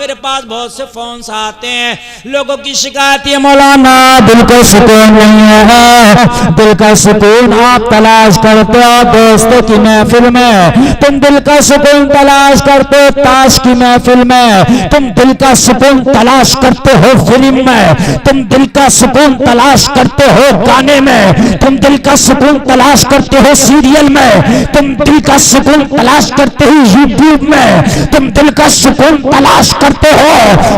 मेरे पास बहुत से फोन आते हैं, लोगों की शिकायत है मौलाना दिल का सुकून नहीं है। दिल का सुकून आप तलाश करते हो दोस्तों की महफिल में, तुम दिल का सुकून तलाश करते हो ताश की महफिल में, तुम दिल का सुकून तलाश करते हो फिल्म में, तुम दिल का सुकून तलाश करते हो गाने में, तुम दिल का सुकून तलाश करते हो सीरियल में, तुम दिल का सुकून तलाश करते हो यूट्यूब में, तुम दिल का सुकून तलाश करते हो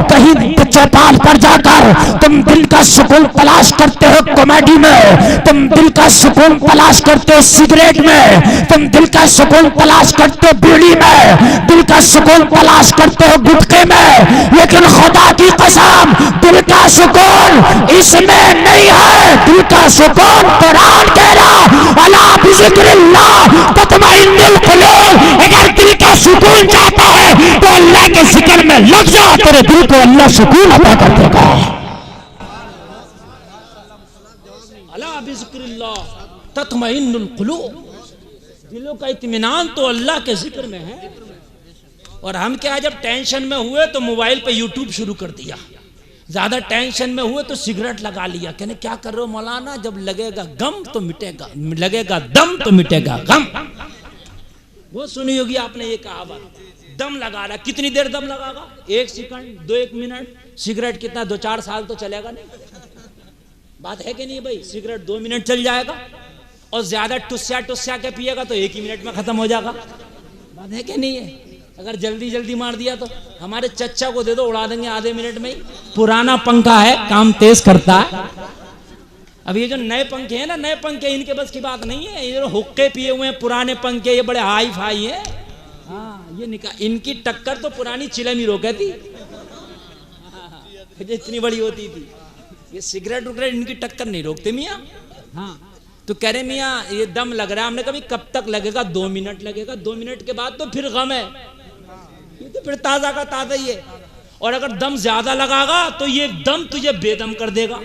कहीं चौपाल पर जाकर, तुम दिल का सुकून तलाश करते हो कॉमेडी में, तुम दिल का सुकून तलाश करते हो सिगरेट में, तुम दिल का सुकून तलाश करते हो बीड़ी में, दिल का सुकून तलाश करते हो गुटखे में, लेकिन खुदा की कसम दिल का सुकून इसमें नहीं है। दिल का सुकून कुरान कह रहा अला बिज़िक्रिल्लाह तत्मइन्नुल कुलूब। अगर दिल का सुकून चाहता है तो अल्लाह के जिक्र में लग जा, तेरे दिल को अल्लाह सुकून अता कर देगा। अला बिज़िक्रिल्लाह तत्मइन्नुल कुलूब। दिलों का इत्मीनान तो अल्लाह के जिक्र में है। और हम क्या, जब टेंशन में हुए तो मोबाइल पे यूट्यूब शुरू कर दिया, ज्यादा टेंशन में हुए तो सिगरेट लगा लिया। कहने क्या कर रहे हो मौलाना, जब लगेगा गम तो मिटेगा, लगेगा दम तो मिटेगा गम। वो सुनी होगी आपने ये कहावत, दम लगा रहा। कितनी देर दम लगागा? 1 सेकंड, 2 मिनट। सिगरेट कितना 2-4 साल तो चलेगा नहीं। बात है कि नहीं भाई? सिगरेट 2 मिनट चल जाएगा और ज्यादा टुस्या के पिएगा तो 1 ही मिनट में खत्म हो जाएगा। बात है कि नहीं है? अगर जल्दी जल्दी मार दिया तो हमारे चच्चा को दे दो, उड़ा देंगे आधे मिनट में ही। पुराना पंखा है, काम तेज करता है। अब ये जो नए पंखे हैं ना, नए पंखे इनके बस की बात नहीं है। ये जो हुक्के पिए हुए हैं पुराने पंखे, ये बड़े हाई फाई है। हाँ, ये इनकी टक्कर तो पुरानी चिलम ही रोके थी, इतनी बड़ी होती थी। ये सिगरेट उगरेट इनकी टक्कर नहीं रोकते मियाँ। हाँ, तो कह रहे मियाँ ये दम लग रहा है। हमने कभी कब तक लगेगा? 2 मिनट लगेगा। 2 मिनट के बाद तो फिर गम है, ये तो फिर ताजा का ताजा ही है। और अगर दम ज्यादा लगागा तो ये दम तुझे बेदम कर देगा।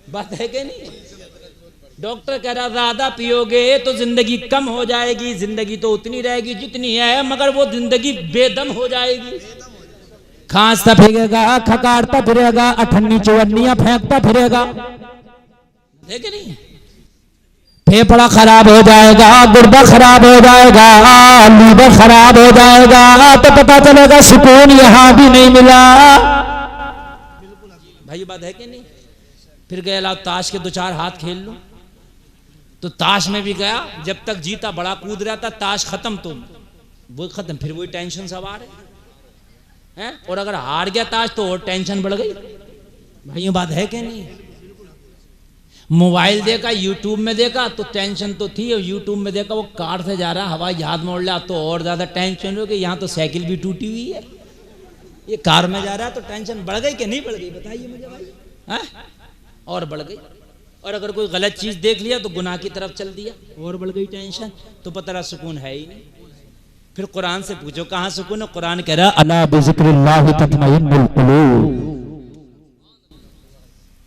बात है कि नहीं? डॉक्टर कह रहा ज्यादा पियोगे तो जिंदगी कम हो जाएगी, जिंदगी तो उतनी रहेगी जितनी है, मगर वो जिंदगी बेदम हो जाएगी। खांसता फिरेगा, खकारता फिरेगा, अठन्नी चौन्नियां फेंकता फिरेगा। है कि नहीं? फेफड़ा खराब हो जाएगा, गुर्दा खराब हो जाएगा, लीवर खराब हो जाएगा, तो पता चलेगा सुकून यहां भी नहीं मिला। भाई बात है कि नहीं? फिर गया लाओ ताश के 2-4 हाथ खेल लो, तो ताश में भी गया, जब तक जीता बड़ा कूद रहा था, ताश खत्म तो वो खत्म, फिर वही टेंशन सवार है। और अगर हार गया ताश तो और टेंशन बढ़ गई। भाई बात है कि नहीं? मोबाइल देखा, यूट्यूब में देखा तो टेंशन तो थी, और यूट्यूब में देखा वो कार से जा रहा, हवाई जहाज मोड़ लिया तो और ज्यादा टेंशन हो गई। यहाँ तो साइकिल भी टूटी हुई है, ये कार में जा रहा है तो टेंशन बढ़ गई कि नहीं बढ़ गई? बताइए मुझे भाई। हाँ, और बढ़ गई। और अगर कोई गलत चीज देख लिया तो गुनाह की तरफ चल दिया, और बढ़ गई टेंशन। तो पता रहा सुकून है ही नहीं। फिर कुरान से पूछो कहाँ सुकून है? कुरान कह रहा अला बिज़िक्रिल्लाह तत्मइन्नुल कुलूब।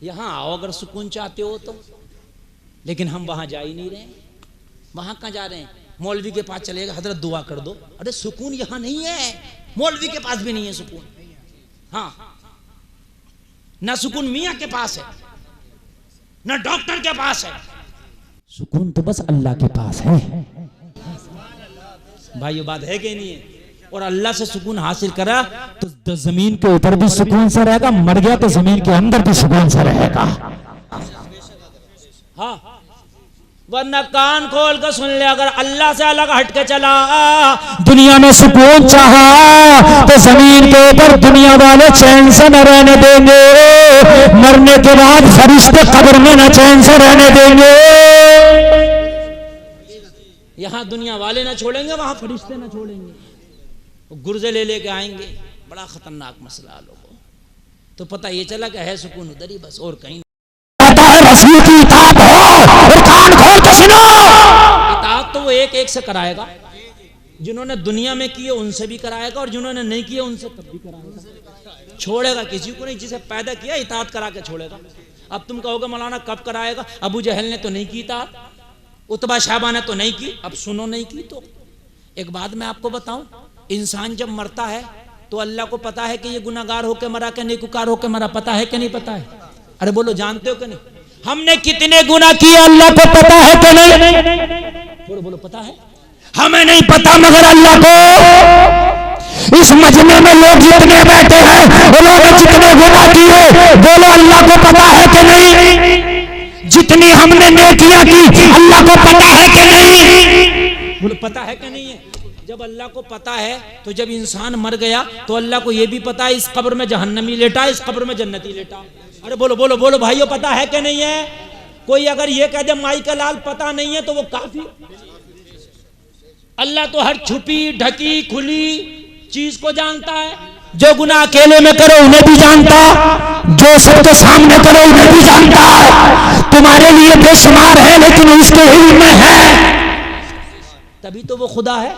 यहाँ आओ अगर सुकून चाहते हो तो, लेकिन हम वहां जा ही नहीं रहे। वहां कहाँ जा रहे हैं? मौलवी के पास चलेगा, हजरत दुआ कर दो। अरे सुकून यहाँ नहीं है, मौलवी के पास भी नहीं है सुकून। हाँ, ना सुकून मियाँ के पास है, ना डॉक्टर के पास है। सुकून तो बस अल्लाह के पास है। भाई ये बात है कि नहीं है? और अल्लाह से सुकून हासिल करा तो जमीन के ऊपर भी सुकून से रहेगा, मर गया तो जमीन के अंदर भी सुकून से रहेगा। हाँ, वरना कान खोल कर सुन ले, अगर अल्लाह से अलग हट के चला, दुनिया में सुकून चाहा तो जमीन के ऊपर दुनिया वाले चैन से न रहने देंगे, मरने के बाद फरिश्ते कब्र में न चैन से रहने देंगे। यहाँ दुनिया वाले ना छोड़ेंगे, वहां फरिश्ते ना छोड़ेंगे, गुर्जे ले लेके आएंगे। बड़ा खतरनाक मसला लोगों। तो पता ये चला कि है सुकून उधर ही बस, और कहीं रसूल की इताअत हो और कान खोल के सुनो। इताअत तो वो एक से कराएगा, जिन्होंने दुनिया में किए उनसे भी कराएगा, और जिन्होंने नहीं किए उनसे तब भी कराएगा। छोड़ेगा किसी को नहीं, जिसे पैदा किया इताअत करा के छोड़ेगा। अब तुम कहोगे मौलाना कब कराएगा? अबू जहल ने तो नहीं की इताअत, उतबा शहबा ने तो नहीं की, अब सुनो नहीं की तो। एक बात मैं आपको बताऊं, इंसान जब मरता है तो अल्लाह को पता है कि ये गुनाहगार होके मरा के नेकूकार होके मरा, पता है कि नहीं पता है? अरे बोलो, जानते हो कि नहीं? हमने कितने गुनाह किए अल्लाह को पता है कि नहीं? बोलो बोलो, पता है? हमें नहीं पता, मगर अल्लाह को। इस मजमे में लोग जितने बैठे हैं, उन्होंने जितने गुनाह किए, बोलो अल्लाह को पता है कि नहीं? जितनी हमने नेकियां की, अल्लाह को पता है कि नहीं? बोलो, पता है कि नहीं है? जब अल्लाह को पता है तो जब इंसान मर गया तो अल्लाह को यह भी पता है इस कब्र में जहन्नमी लेटा, इस कब्र में जन्नती लेटा। अरे बोलो बोलो बोलो भाइयों, पता है कि नहीं है? कोई अगर ये कह दे माई का लाल पता नहीं है तो वो काफी। अल्लाह तो हर छुपी ढकी खुली चीज को जानता है। जो गुनाह अकेले में करो उन्हें भी जानता, जो सबके सामने करो उन्हें भी जानता है। तुम्हारे लिए बेशुमार है लेकिन उसके इल्म में है, तभी तो वो खुदा है।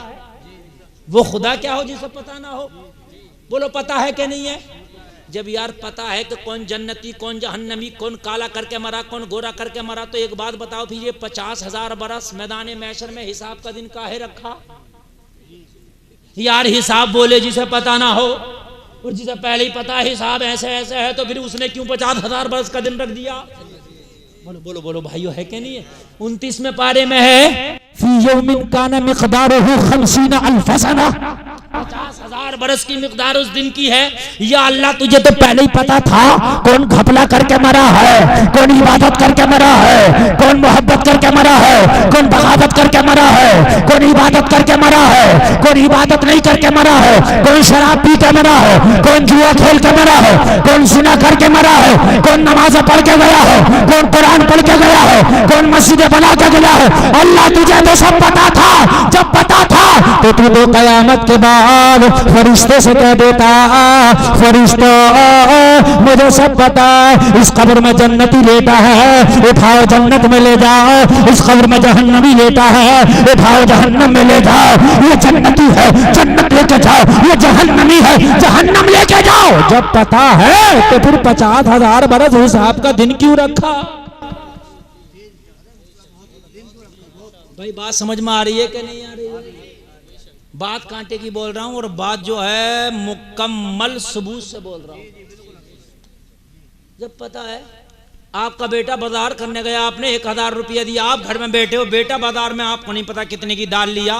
वो खुदा क्या हो जिसे पता ना हो? बोलो, पता है कि नहीं है? जब यार पता है कि कौन जन्नती कौन जहन्नमी, कौन काला करके मरा कौन गोरा करके मरा, तो एक बात बताओ फिर ये 50,000 बरस मैदान महशर में हिसाब का दिन काहे रखा? यार हिसाब बोले जिसे पता ना हो, और जिसे पहले ही पता है हिसाब ऐसे ऐसे है, तो फिर उसने क्यों 50,000 बरस का दिन रख दिया? बोलो बोलो बोलो भाइयों, है कि नहीं है? 29वें पारे में है, फी यौमिन काना मिक़दारुहु 50 अल्फ सना, 50,000 बरस की मिक़दार उस दिन की है। या अल्लाह, तुझे तो पहले ही पता था कौन घपला करके मरा है, कौन इबादत करके मरा है, कौन मोहब्बत करके मरा है, कौन बगावत करके मरा है, कौन इबादत करके मरा है, कौन इबादत नहीं करके मरा है, कौन शराब पी के मरा है, कौन जुआ खेल के मरा है, कौन ज़िना करके मरा है, कौन नमाज़ पढ़ के गया है, कौन कुरान पढ़ के गया है, कौन मस्जिदें बना के गया है। अल्लाह तुझे तो सब पता था। जब पता था तो तू तो क़यामत के बाद फरिश्ते से कह देता, फरिश्तों मुझे सब पता है, इस कब्र में जन्नती लेटा है, उठाओ जन्नत में ले जाओ, इस कब्र में जहन्नमी लेटा है, उठाओ जहन्नम में ले जाओ, ये जन्नती है जन्नत लेके जाओ, ये जहन्नमी है जहन्नम लेके जाओ। जब पता है तो फिर 50,000 बरस हिसाब का दिन क्यों रखा? भाई बात समझ में आ रही है कि नहीं आ रही है? बात कांटे की बोल रहा हूं और बात जो है मुकम्मल सबूत से बोल रहा हूं। जब पता है आपका बेटा बाजार करने गया, आपने 1,000 रुपया दिया, आप घर में बैठे हो, बेटा बाजार में आपको नहीं पता कितने की दाल लिया,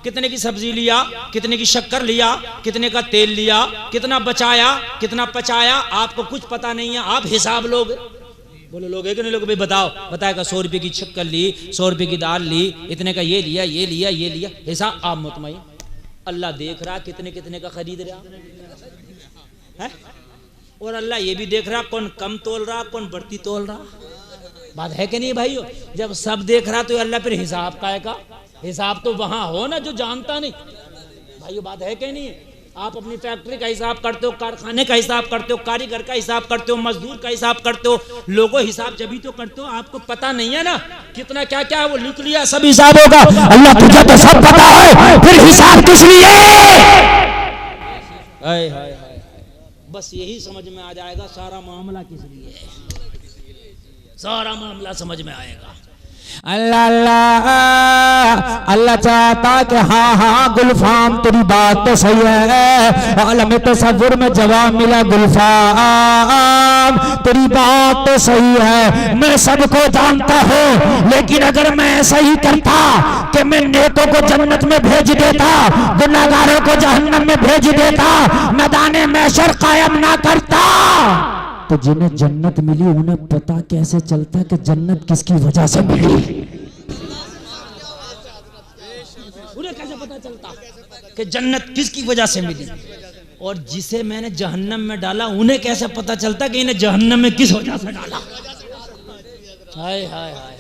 कितने की सब्जी लिया, कितने की शक्कर लिया, कितने का तेल लिया, कितना बचाया कितना पचाया, आपको कुछ पता नहीं है। आप हिसाब लोग, बोलो लोग है कि नहीं लोग? भाई बताओ, बताएगा 100 रुपये की शक्कर ली, 100 रुपये की दाल ली, इतने का ये लिया ये लिया ये लिया, हिसाब आप मुतमईन। अल्लाह देख रहा कितने कितने का खरीद रहा है, और अल्लाह ये भी देख रहा कौन कम तोल रहा कौन बढ़ती तोल रहा। बात है कि नहीं भाइयों? जब सब देख रहा तो अल्लाह फिर हिसाब का हिसाब तो वहां हो ना जो जानता नहीं। भाइयों बात है कि नहीं? आप अपनी फैक्ट्री का हिसाब करते हो, कारखाने का हिसाब करते हो, कारीगर का हिसाब करते हो, मजदूर का हिसाब करते हो, लोगों हिसाब जब भी तो करते हो। आपको पता नहीं है ना कितना क्या क्या है, वो लिख लिया सब हिसाब होगा। अल्लाह तुझे तो सब पता है, फिर हिसाब किस लिए? हाय हाय हाय, बस यही समझ में आ जाएगा सारा मामला किस लिए है, सारा मामला समझ में आएगा। अल्लाह अल्लाह अल्लाह चाहता कि हाँ हाँ गुलफाम तेरी बात तो सही है, आलम तसव्वुर में जवाब मिला गुलफाम तेरी बात तो सही है, मैं सबको जानता हूँ, लेकिन अगर मैं ऐसा ही करता कि मैं नेकों को जन्नत में भेज देता, गुनाहगारों को जहन्नम में भेज देता, मैदान महशर कायम ना करता, तो जिन्हें जन्नत मिली उन्हें पता कैसे चलता कि जन्नत किसकी वजह से मिली? उन्हें कैसे पता चलता कि जन्नत किसकी वजह से मिली? और जिसे मैंने जहन्नम में डाला उन्हें कैसे पता चलता कि इन्हें जहन्नम में किस वजह से डाला? हाय हाय हाय,